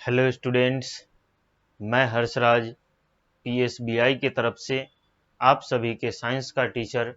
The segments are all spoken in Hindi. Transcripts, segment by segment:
हेलो स्टूडेंट्स, मैं हर्षराज पीएसबीआई की तरफ से आप सभी के साइंस का टीचर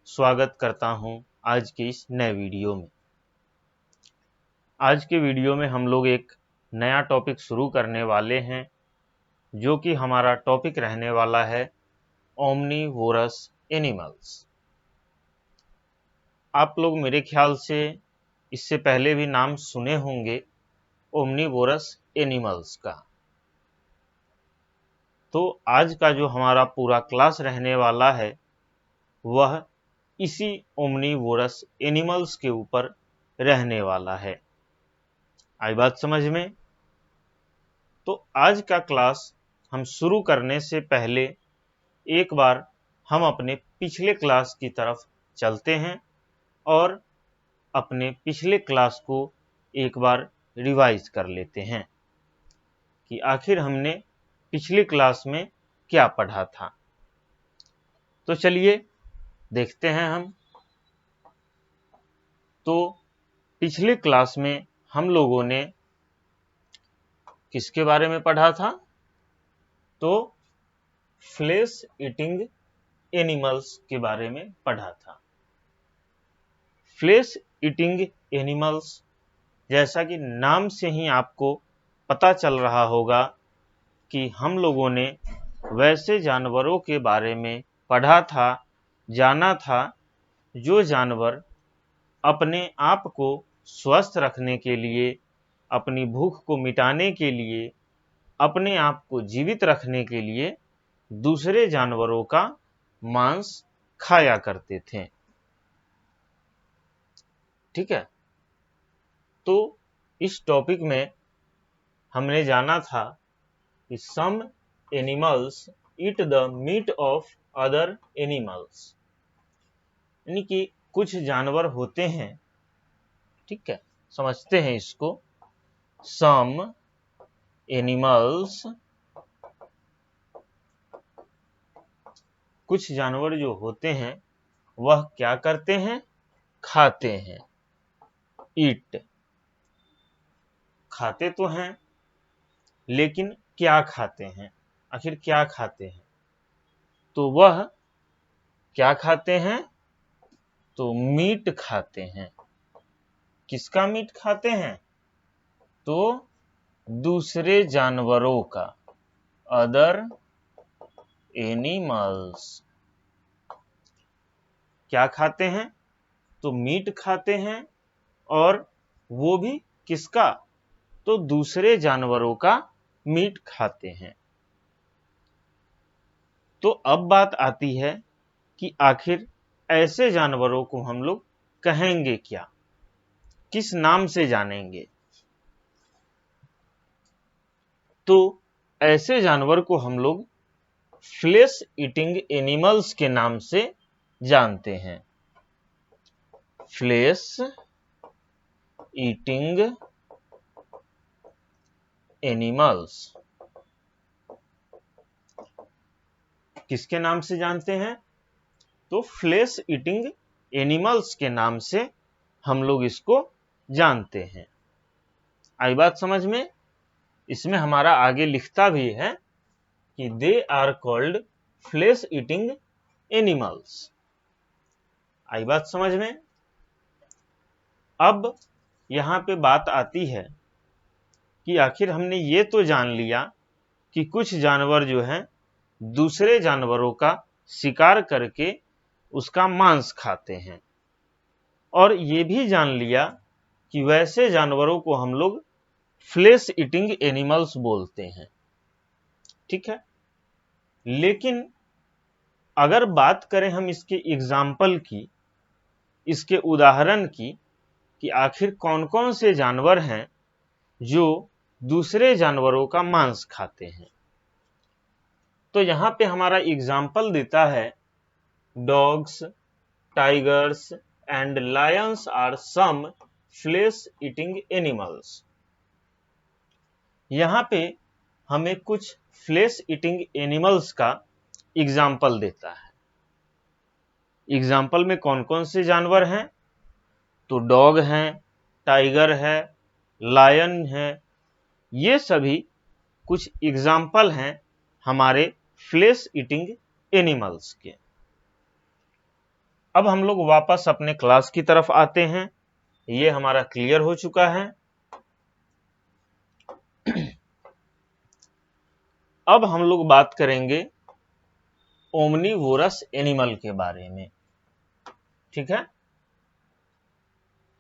स्वागत करता हूं आज की इस नए वीडियो में। आज के वीडियो में हम लोग एक नया टॉपिक शुरू करने वाले हैं, जो कि हमारा टॉपिक रहने वाला है ओमनीवोरस एनिमल्स। आप लोग मेरे ख्याल से इससे पहले भी नाम सुने होंगे ओमनीवोरस एनिमल्स का। तो आज का जो हमारा पूरा क्लास रहने वाला है वह इसी ओमनीवोरस एनिमल्स के ऊपर रहने वाला है। आई बात समझ में? तो आज का क्लास हम शुरू करने से पहले एक बार हम अपने पिछले क्लास की तरफ चलते हैं और अपने पिछले क्लास को एक बार रिवाइज कर लेते हैं कि आखिर हमने पिछली क्लास में क्या पढ़ा था। तो चलिए देखते हैं हम। तो पिछले क्लास में हम लोगों ने किसके बारे में पढ़ा था? तो फ्लेश ईटिंग एनिमल्स के बारे में पढ़ा था। फ्लेश ईटिंग एनिमल्स, जैसा कि नाम से ही आपको पता चल रहा होगा कि हम लोगों ने वैसे जानवरों के बारे में पढ़ा था, जाना था जो जानवर अपने आप को स्वस्थ रखने के लिए, अपनी भूख को मिटाने के लिए, अपने आप को जीवित रखने के लिए दूसरे जानवरों का मांस खाया करते थे। ठीक है, तो इस टॉपिक में हमने जाना था कि some animals eat the meat of other animals, यानी कि कुछ जानवर होते हैं, ठीक है, समझते हैं इसको। सम एनिमल्स, कुछ जानवर जो होते हैं वह क्या करते हैं? खाते हैं। ईट, खाते तो हैं, लेकिन क्या खाते हैं? आखिर क्या खाते हैं? तो वह क्या खाते हैं? तो मीट खाते हैं। किसका मीट खाते हैं? तो दूसरे जानवरों का, अदर एनिमल्स। क्या खाते हैं? तो मीट खाते हैं, और वो भी किसका? तो दूसरे जानवरों का मीट खाते हैं। तो अब बात आती है कि आखिर ऐसे जानवरों को हम लोग कहेंगे क्या, किस नाम से जानेंगे? तो ऐसे जानवर को हम लोग फ्लेश ईटिंग एनिमल्स के नाम से जानते हैं। फ्लेश ईटिंग एनिमल्स किसके नाम से जानते हैं? तो फ्लेश ईटिंग एनिमल्स के नाम से हम लोग इसको जानते हैं। आई बात समझ में? इसमें हमारा आगे लिखता भी है कि they are called flesh eating animals. आई बात समझ में? अब यहां पे बात आती है कि आखिर हमने ये तो जान लिया कि कुछ जानवर जो हैं दूसरे जानवरों का शिकार करके उसका मांस खाते हैं, और ये भी जान लिया कि वैसे जानवरों को हम लोग फ्लेश ईटिंग एनिमल्स बोलते हैं। ठीक है, लेकिन अगर बात करें हम इसके एग्जाम्पल की, इसके उदाहरण की, कि आखिर कौन कौन से जानवर हैं जो दूसरे जानवरों का मांस खाते हैं, तो यहां पे हमारा एग्जाम्पल देता है dogs, tigers and lions are some flesh eating animals. यहां पे हमें कुछ फ्लेश ईटिंग एनिमल्स का एग्जाम्पल देता है। एग्जाम्पल में कौन कौन से जानवर हैं? तो डॉग हैं, टाइगर है, लायन है, ये सभी कुछ एग्जाम्पल हैं हमारे फ्लेश ईटिंग एनिमल्स के। अब हम लोग वापस अपने क्लास की तरफ आते हैं। ये हमारा क्लियर हो चुका है। अब हम लोग बात करेंगे ओमनीवोरस एनिमल के बारे में, ठीक है।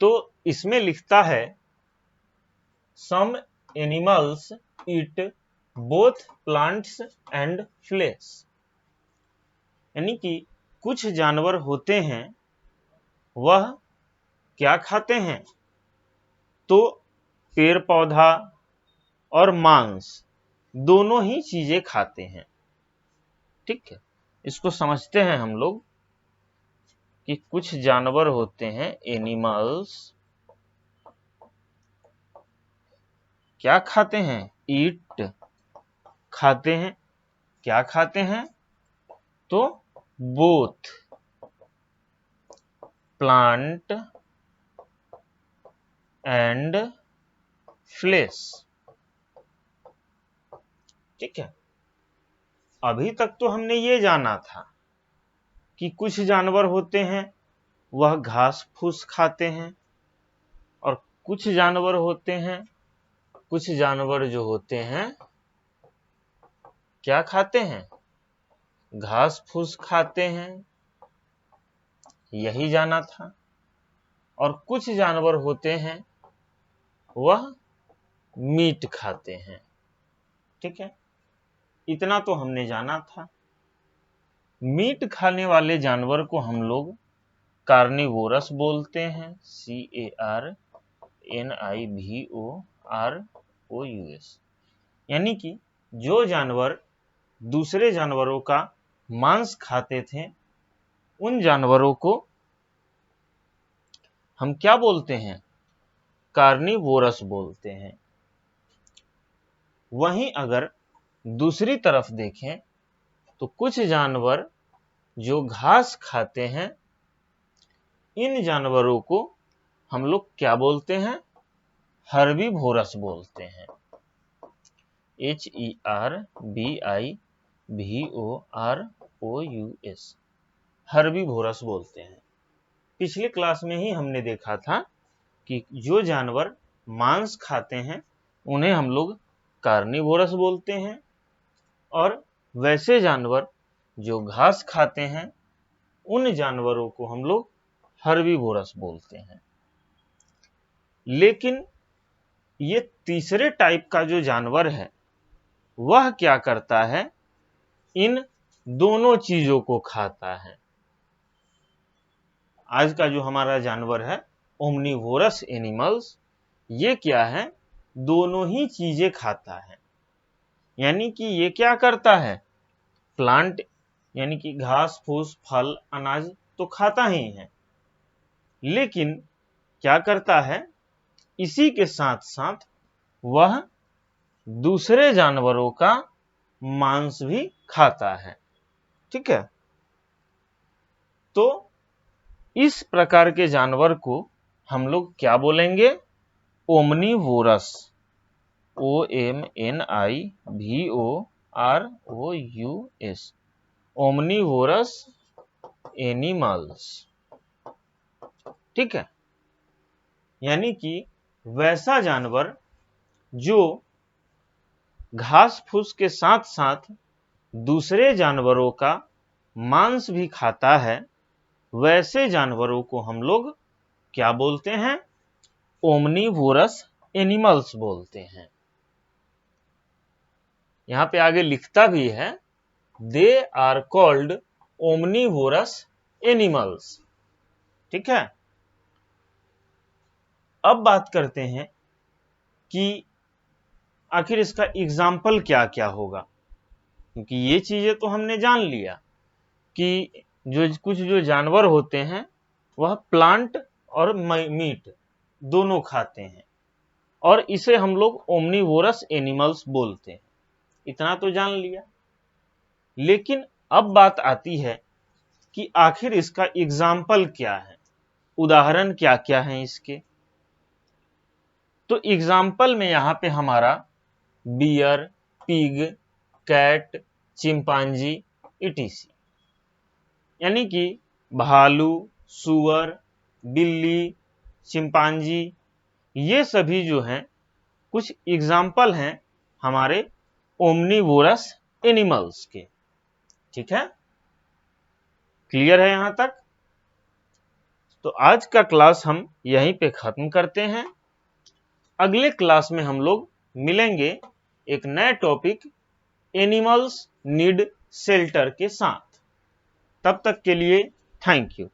तो इसमें लिखता है some animals eat both plants and flesh, यानी कि कुछ जानवर होते हैं वह क्या खाते हैं, तो पेड़ पौधा और मांस दोनों ही चीजें खाते हैं, ठीक है। इसको समझते हैं हम लोग कि कुछ जानवर होते हैं एनिमल्स क्या खाते हैं, ईट खाते हैं, क्या खाते हैं, तो बोथ प्लांट एंड फ्लेश, ठीक है। अभी तक तो हमने ये जाना था कि कुछ जानवर होते हैं वह घास फूस खाते हैं, और कुछ जानवर होते हैं, कुछ जानवर जो होते हैं क्या खाते हैं, घास फूस खाते हैं, यही जाना था। और कुछ जानवर होते हैं वह मीट खाते हैं, ठीक है। इतना तो हमने जाना था। मीट खाने वाले जानवर को हम लोग कार्निवोरस बोलते हैं, CARNIVOROUS, यानी कि जो जानवर दूसरे जानवरों का मांस खाते थे उन जानवरों को हम क्या बोलते हैं, कार्निवोरस बोलते हैं। वहीं अगर दूसरी तरफ देखें तो कुछ जानवर जो घास खाते हैं इन जानवरों को हम लोग क्या बोलते हैं, हर्बीवोरस बोलते हैं, HERBIVOROUS, हर्बीवोरस बोलते हैं। पिछली क्लास में ही हमने देखा था कि जो जानवर मांस खाते हैं उन्हें हम लोग कार्निवोरस बोलते हैं, और वैसे जानवर जो घास खाते हैं उन जानवरों को हम लोग हर्बीवोरस बोलते हैं। लेकिन ये तीसरे टाइप का जो जानवर है वह क्या करता है, इन दोनों चीजों को खाता है। आज का जो हमारा जानवर है ओमनीवोरस एनिमल्स, ये क्या है, दोनों ही चीजें खाता है। यानी कि ये क्या करता है, प्लांट यानी कि घास फूस फल अनाज तो खाता ही है, लेकिन क्या करता है, इसी के साथ साथ वह दूसरे जानवरों का मांस भी खाता है, ठीक है। तो इस प्रकार के जानवर को हम लोग क्या बोलेंगे, ओमनीवोरस, OMNIVOROUS, ओमनीवोरस एनिमल्स, ठीक है। यानी कि वैसा जानवर जो घास फूस के साथ साथ दूसरे जानवरों का मांस भी खाता है, वैसे जानवरों को हम लोग क्या बोलते हैं, ओमनीवोरस एनिमल्स बोलते हैं। यहां पे आगे लिखता भी है they are called omnivorous animals, ठीक है। अब बात करते हैं कि आखिर इसका एग्जाम्पल क्या क्या होगा, क्योंकि ये चीजें तो हमने जान लिया कि कुछ जो जानवर होते हैं वह प्लांट और मीट दोनों खाते हैं, और इसे हम लोग ओमनीवोरस एनिमल्स बोलते हैं। इतना तो जान लिया। लेकिन अब बात आती है कि आखिर इसका एग्जाम्पल क्या है, उदाहरण क्या क्या है इसके। तो एग्जाम्पल में यहां पे हमारा bear, pig, cat, chimpanzee etc. यानी कि भालू, सुअर, बिल्ली, चिंपांजी, ये सभी जो हैं कुछ एग्जाम्पल हैं हमारे ओमनीवोरस एनिमल्स के। ठीक है, क्लियर है यहां तक? तो आज का क्लास हम यहीं पे खत्म करते हैं। अगले क्लास में हम लोग मिलेंगे एक नए टॉपिक एनिमल्स नीड शेल्टर के साथ। तब तक के लिए थैंक यू।